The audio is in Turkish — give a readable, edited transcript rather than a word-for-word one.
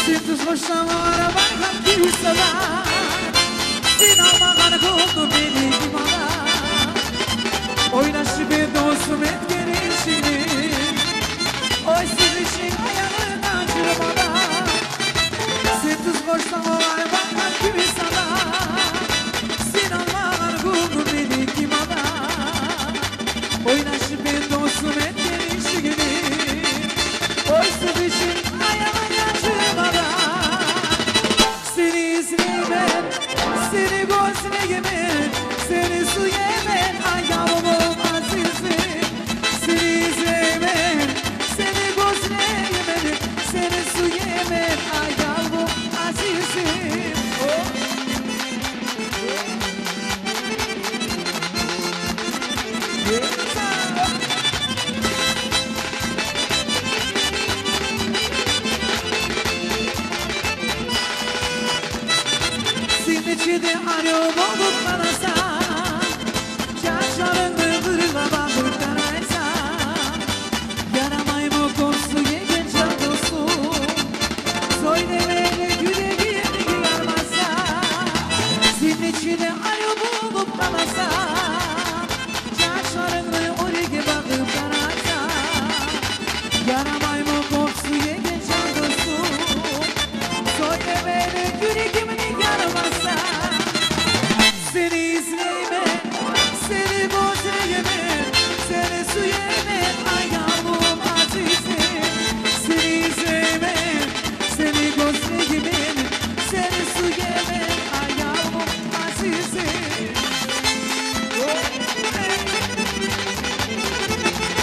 Siz hoşlanma arabayla kimseler Sen almağını koldu beni kimala Oynaşı bir dostum et gelişini Oy siz için ayağına çırpala Siz hoşlanma arabayla kimseler Sen almağını koldu beni kimala Oynaşı bir dostum et gelişini Oy siz için ayağına çırpala Seni izleyemem, seni gözleyemem, seni su yemem, ay yavrum azizim. Seni izleyemem, seni gözleyemem, seni su yemem, ay yavrum azizim. İçinde arıyor olup kanasa Çarşarını kırıla bakıp kanaysa Yaramay mı konusu yegen çardosu Söylemeye güle girdi yarmasa Senin içinde arıyor olup kanasa Çarşarını oraya bakıp kanaysa Yaramay